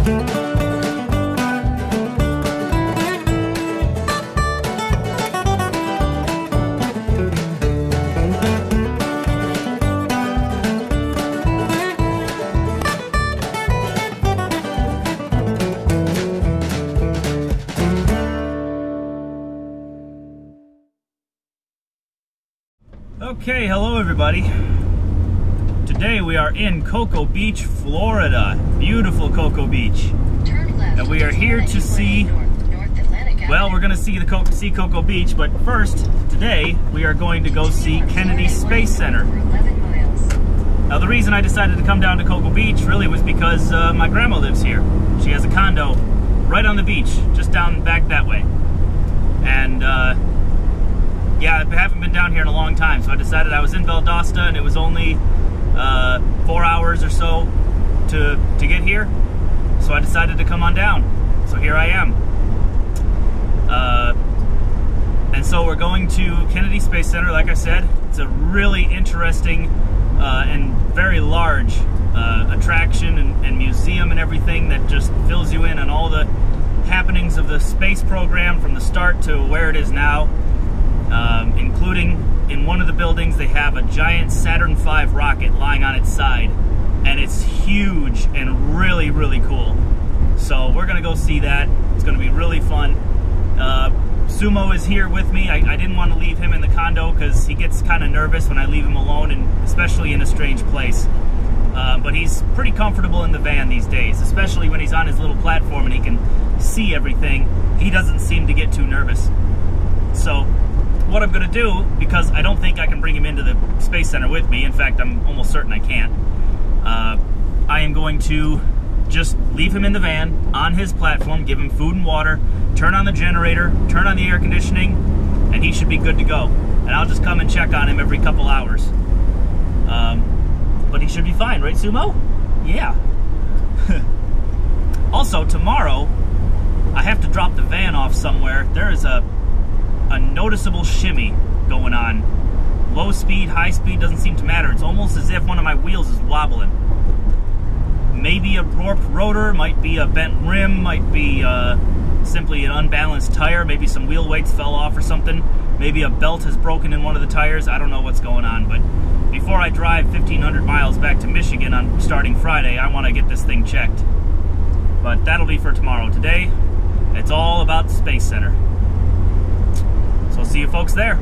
Okay, hello everybody. Today we are in Cocoa Beach, Florida. Beautiful Cocoa Beach. Turn left. And we are here to see, well, we're going to see Cocoa Beach, but first, today, we are going to go see Kennedy Space Center. Now, the reason I decided to come down to Cocoa Beach really was because my grandma lives here. She has a condo right on the beach, just down back that way. And, yeah, I haven't been down here in a long time, so I decided I was in Valdosta, and it was only 4 hours or so to get here. So I decided to come on down. So here I am. And so we're going to Kennedy Space Center, like I said. It's a really interesting and very large attraction and museum and everything that just fills you in on all the happenings of the space program from the start to where it is now. Including in one of the buildings they have a giant Saturn V rocket lying on its side, and it's huge and really, really cool. So we're gonna go see that. It's gonna be really fun. Sumo is here with me. I didn't want to leave him in the condo because he gets kind of nervous when I leave him alone, and especially in a strange place. But he's pretty comfortable in the van these days, especially when he's on his little platform and he can see everything. He doesn't seem to get too nervous. So what I'm going to do, because I don't think I can bring him into the Space Center with me, in fact I'm almost certain I can't, I am going to just leave him in the van on his platform, give him food and water, turn on the generator, turn on the air conditioning, and he should be good to go. And I'll just come and check on him every couple hours. But he should be fine, right, Sumo? Yeah. Also, tomorrow I have to drop the van off somewhere. There is a noticeable shimmy going on. Low speed, high speed, doesn't seem to matter. It's almost as if one of my wheels is wobbling. Maybe a warped rotor, might be a bent rim, might be simply an unbalanced tire, maybe some wheel weights fell off or something. Maybe a belt has broken in one of the tires. I don't know what's going on, but before I drive 1,500 miles back to Michigan on starting Friday, I want to get this thing checked. But that'll be for tomorrow. Today, it's all about the Space Center. So I'll see you folks there.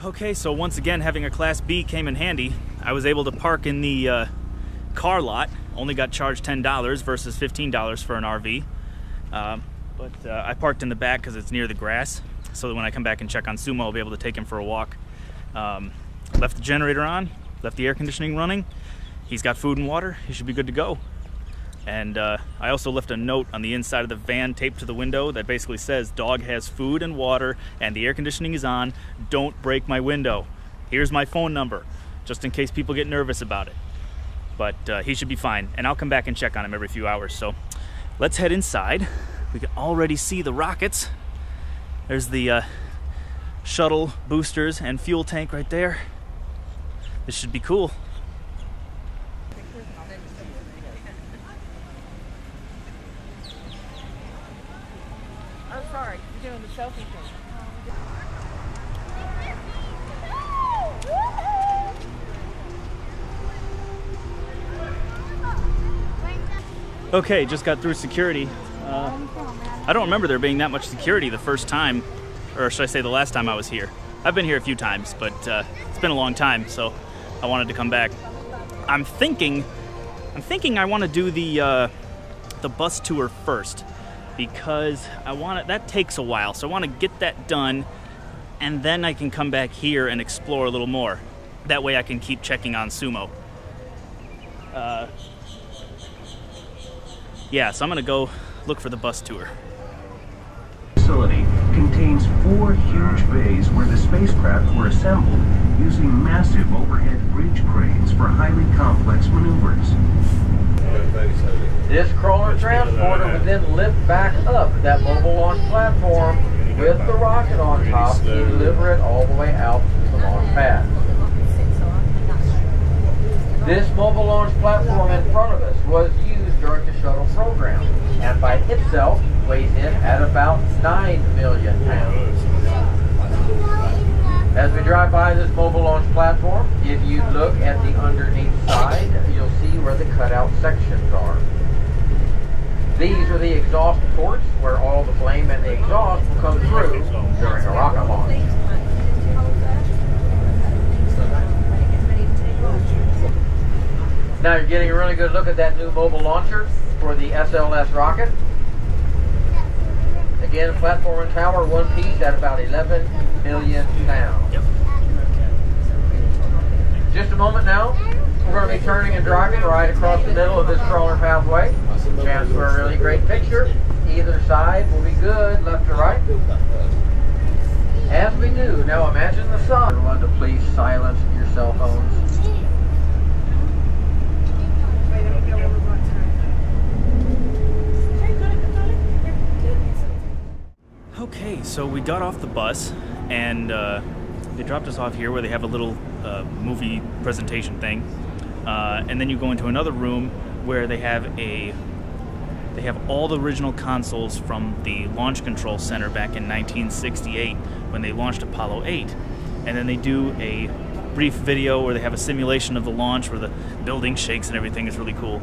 Okay, so once again, having a Class B came in handy. I was able to park in the car lot. Only got charged $10 versus $15 for an RV. But I parked in the back because it's near the grass, so that when I come back and check on Sumo, I'll be able to take him for a walk. Left the generator on, left the air conditioning running. He's got food and water. He should be good to go. And I also left a note on the inside of the van taped to the window that basically says, dog has food and water and the air conditioning is on. Don't break my window. Here's my phone number, just in case people get nervous about it. But he should be fine. And I'll come back and check on him every few hours. So let's head inside. We can already see the rockets. There's the shuttle boosters and fuel tank right there. This should be cool. I'm sorry, you're doing the selfie thing. Okay, just got through security. I don't remember there being that much security the first time, or should I say the last time I was here. I've been here a few times, but it's been a long time, so I wanted to come back. I'm thinking I want to do the bus tour first, because that takes a while, so I want to get that done, and then I can come back here and explore a little more. That way I can keep checking on Sumo. Yeah, so I'm gonna go look for the bus tour. Facility contains 4 huge bays where the spacecraft were assembled using massive overhead bridge cranes for highly complex maneuvers. This crawler transporter would then lift back up that mobile launch platform with the rocket on top to deliver it all the way out to the launch pad. This mobile launch platform in front of us was used during the shuttle program, and by itself weighs in at about 9 million pounds. As we drive by this mobile launch platform, if you look at the underneath side, you'll see where the cutout sections are. These are the exhaust ports where all the flame and the exhaust will come through during a rocket launch. Now you're getting a really good look at that new mobile launcher for the SLS rocket. Again, platform and tower, one piece at about 11 million pounds. Yep. Just a moment now, we're going to be turning and driving right across the middle of this crawler pathway. Chance for a really great picture. Either side will be good, left to right. As we do, now imagine the sun. Everyone to please silence your cell phones. Okay, so we got off the bus, and they dropped us off here where they have a little movie presentation thing, and then you go into another room where they have all the original consoles from the Launch Control Center back in 1968 when they launched Apollo 8, and then they do a brief video where they have a simulation of the launch where the building shakes and everything is really cool,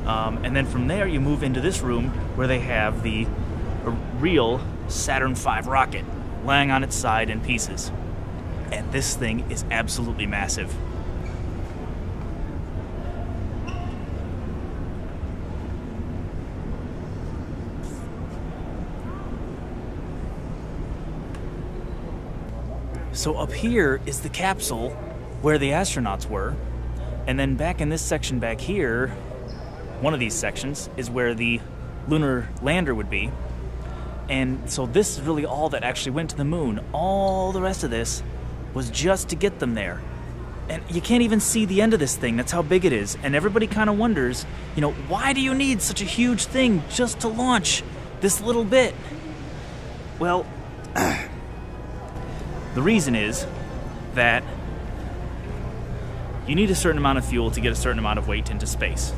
and then from there you move into this room where they have the real Saturn V rocket laying on its side in pieces. And this thing is absolutely massive. So up here is the capsule where the astronauts were, and then back in this section back here, one of these sections is where the lunar lander would be. And so this is really all that actually went to the moon. All the rest of this was just to get them there. And you can't even see the end of this thing. That's how big it is. And everybody kind of wonders, you know, why do you need such a huge thing just to launch this little bit? Well, the reason is that you need a certain amount of fuel to get a certain amount of weight into space.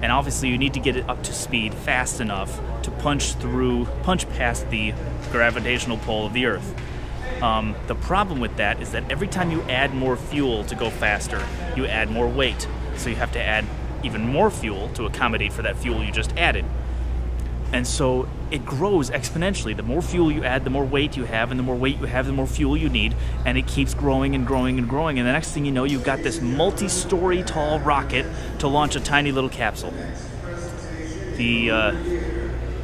And obviously you need to get it up to speed fast enough to punch past the gravitational pull of the Earth. The problem with that is that every time you add more fuel to go faster, you add more weight. So you have to add even more fuel to accommodate for that fuel you just added. And so it grows exponentially. The more fuel you add, the more weight you have, and the more weight you have, the more fuel you need, and it keeps growing and growing and growing, and the next thing you know, you've got this multi-story tall rocket to launch a tiny little capsule. The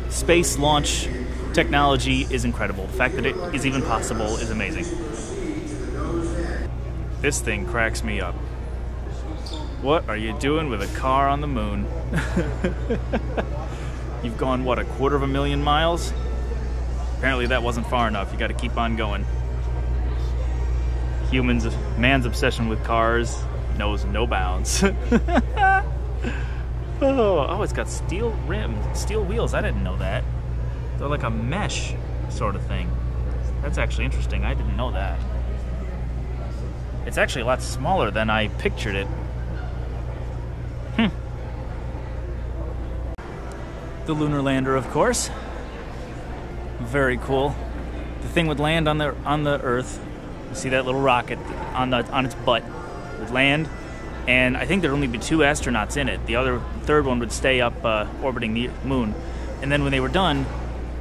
space launch technology is incredible. The fact that it is even possible is amazing. This thing cracks me up. What are you doing with a car on the moon? You've gone, what, 250,000 miles? Apparently that wasn't far enough. You gotta keep on going. Man's obsession with cars knows no bounds. Oh, it's got steel rims, steel wheels. I didn't know that. They're like a mesh sort of thing. That's actually interesting. I didn't know that. It's actually a lot smaller than I pictured it. The lunar lander, of course. Very cool. The thing would land on the Earth. You see that little rocket on its butt. It would land, and I think there'd only be 2 astronauts in it. The third one would stay up orbiting the moon. And then when they were done,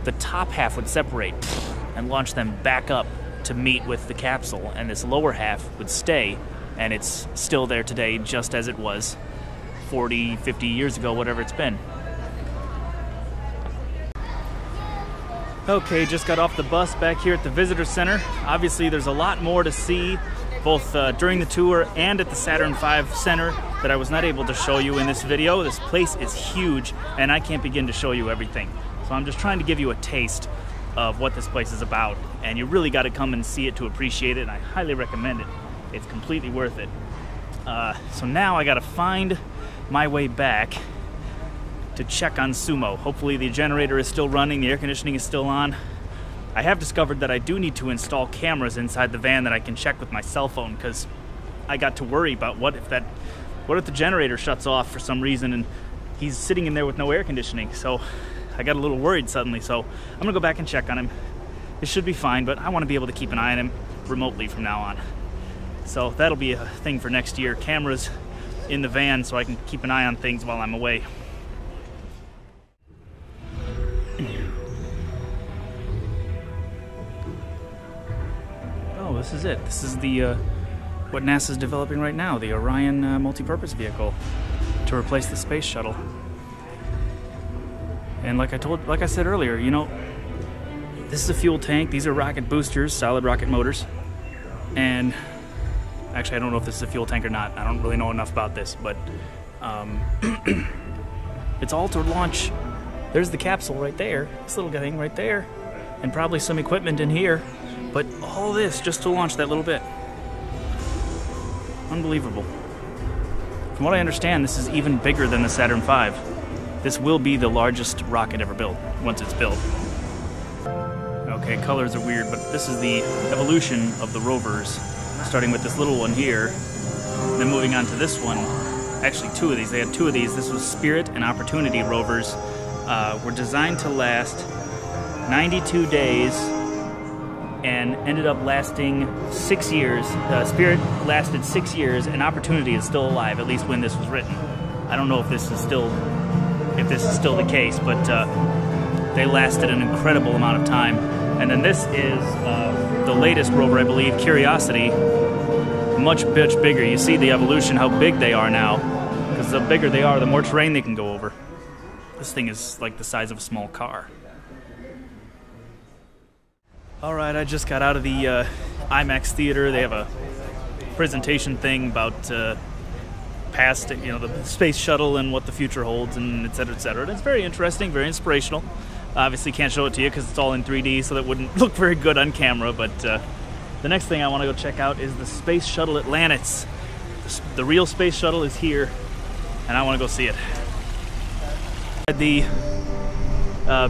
the top half would separate and launch them back up to meet with the capsule, and this lower half would stay, and it's still there today just as it was 40, 50 years ago, whatever it's been. Okay, just got off the bus back here at the visitor center. Obviously there's a lot more to see, both during the tour and at the Saturn V Center, that I was not able to show you in this video. This place is huge, and I can't begin to show you everything. So I'm just trying to give you a taste of what this place is about, and you really got to come and see it to appreciate it, and I highly recommend it. It's completely worth it. So now I got to find my way back to check on Sumo. Hopefully the generator is still running, the air conditioning is still on. I have discovered that I do need to install cameras inside the van that I can check with my cell phone, because I got to worry about what if the generator shuts off for some reason and he's sitting in there with no air conditioning. So I got a little worried suddenly, so I'm gonna go back and check on him. It should be fine, but I want to be able to keep an eye on him remotely from now on. So that'll be a thing for next year, cameras in the van so I can keep an eye on things while I'm away. Oh, this is it. This is the what NASA's developing right now, the Orion multi-purpose vehicle to replace the space shuttle. And like I said earlier, you know, this is a fuel tank. These are rocket boosters, solid rocket motors. And actually, I don't know if this is a fuel tank or not. I don't really know enough about this, but it's all to launch. There's the capsule right there, this little thing right there, and probably some equipment in here. But all this just to launch that little bit. Unbelievable. From what I understand, this is even bigger than the Saturn V. This will be the largest rocket ever built, once it's built. Okay, colors are weird, but this is the evolution of the rovers. Starting with this little one here, then moving on to this one. Actually, 2 of these. They had 2 of these. This was Spirit and Opportunity rovers. Were designed to last 92 days and ended up lasting 6 years. Spirit lasted 6 years, and Opportunity is still alive, at least when this was written. I don't know if this is still the case, but they lasted an incredible amount of time. And then this is the latest rover, I believe, Curiosity. Much bigger. You see the evolution, how big they are now. Because the bigger they are, the more terrain they can go over. This thing is like the size of a small car. Alright, I just got out of the IMAX theater. They have a presentation thing about past, you know, the space shuttle and what the future holds, and et cetera, et cetera. And it's very interesting, very inspirational. Obviously can't show it to you because it's all in 3D, so that wouldn't look very good on camera, but the next thing I want to go check out is the Space Shuttle Atlantis. The real space shuttle is here, and I want to go see it. At the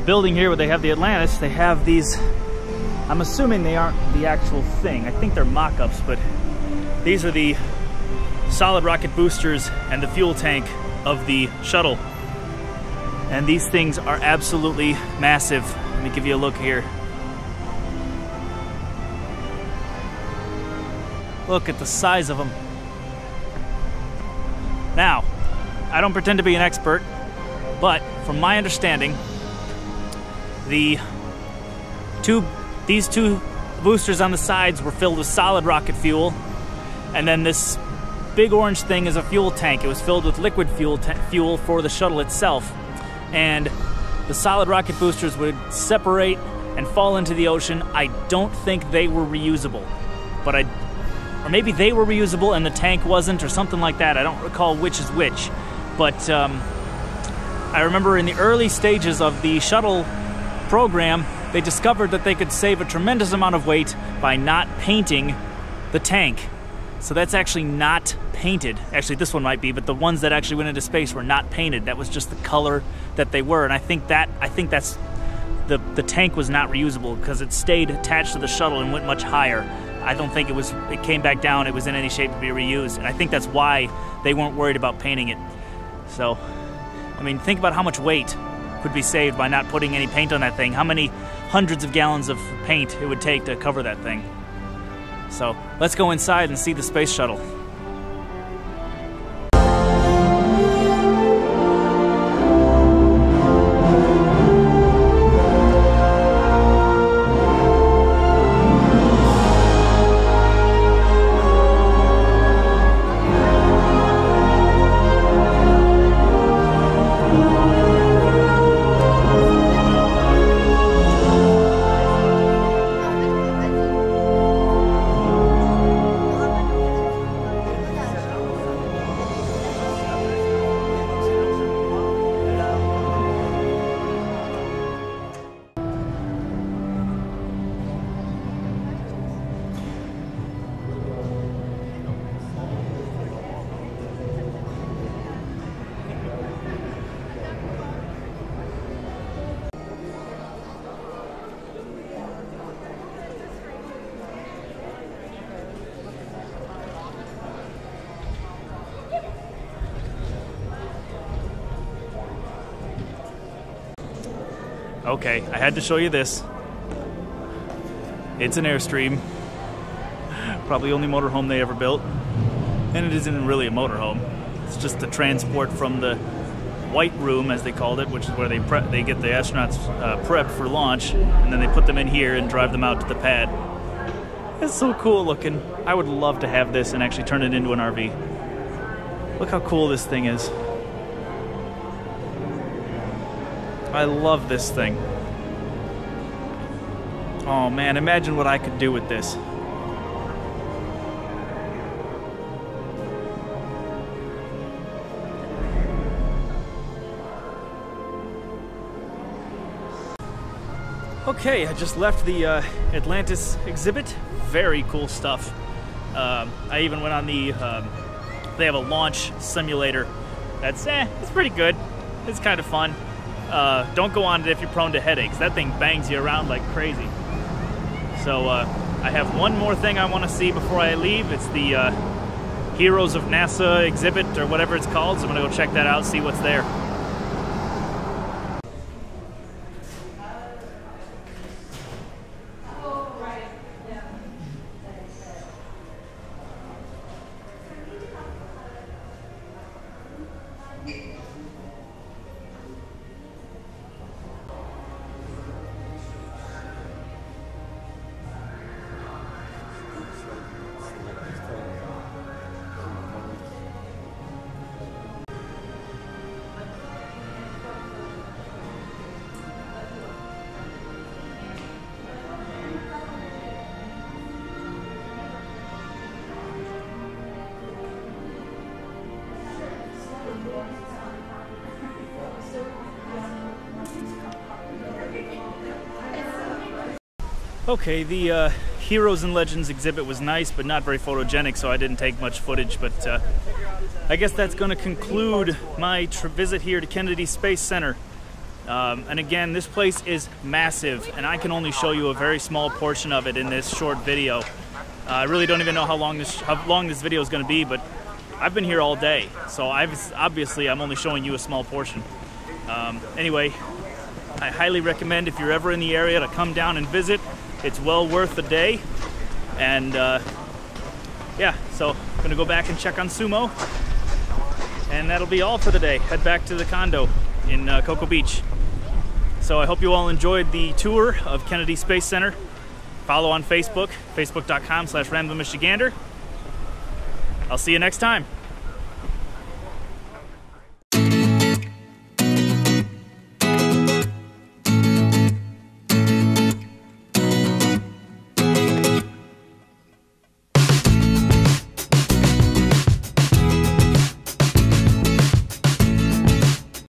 building here where they have the Atlantis, they have these, I'm assuming they aren't the actual thing. I think they're mock-ups, but these are the solid rocket boosters and the fuel tank of the shuttle. And these things are absolutely massive. Let me give you a look here. Look at the size of them. Now, I don't pretend to be an expert, but from my understanding, these 2 boosters on the sides were filled with solid rocket fuel, and then this big orange thing is a fuel tank. It was filled with liquid fuel for the shuttle itself. And the solid rocket boosters would separate and fall into the ocean. I don't think they were reusable, or maybe they were reusable and the tank wasn't, or something like that. I don't recall which is which, but I remember in the early stages of the shuttle program, they discovered that they could save a tremendous amount of weight by not painting the tank. So that's actually not painted. Actually, this one might be, but the ones that actually went into space were not painted. That was just the color that they were, and I think that's the tank was not reusable because it stayed attached to the shuttle and went much higher. I don't think it came back down, it was in any shape to be reused, and I think that's why they weren't worried about painting it. So, I mean, think about how much weight could be saved by not putting any paint on that thing. How many hundreds of gallons of paint it would take to cover that thing. So, let's go inside and see the space shuttle. Okay, I had to show you this. It's an Airstream. Probably the only motorhome they ever built. And it isn't really a motorhome. It's just the transport from the white room, as they called it, which is where they get the astronauts prepped for launch, and then they put them in here and drive them out to the pad. It's so cool looking. I would love to have this and actually turn it into an RV. Look how cool this thing is. I love this thing. Oh man, imagine what I could do with this. Okay, I just left the Atlantis exhibit. Very cool stuff. I even went on the, they have a launch simulator. That's, it's pretty good. It's kind of fun. Don't go on it if you're prone to headaches. That thing bangs you around like crazy. So I have one more thing I want to see before I leave. It's the Heroes of NASA exhibit, or whatever it's called. So I'm going to go check that out, see what's there. Okay, the Heroes and Legends exhibit was nice, but not very photogenic, so I didn't take much footage, but I guess that's going to conclude my visit here to Kennedy Space Center. And again, this place is massive, and I can only show you a very small portion of it in this short video. I really don't even know how long this video is going to be, but I've been here all day, so obviously I'm only showing you a small portion. Anyway, I highly recommend, if you're ever in the area, to come down and visit. It's well worth the day. And yeah, so I'm gonna go back and check on Sumo, and that'll be all for the day. Head back to the condo in Cocoa Beach. So I hope you all enjoyed the tour of Kennedy Space Center. Follow on Facebook, facebook.com/randommichigander. I'll see you next time.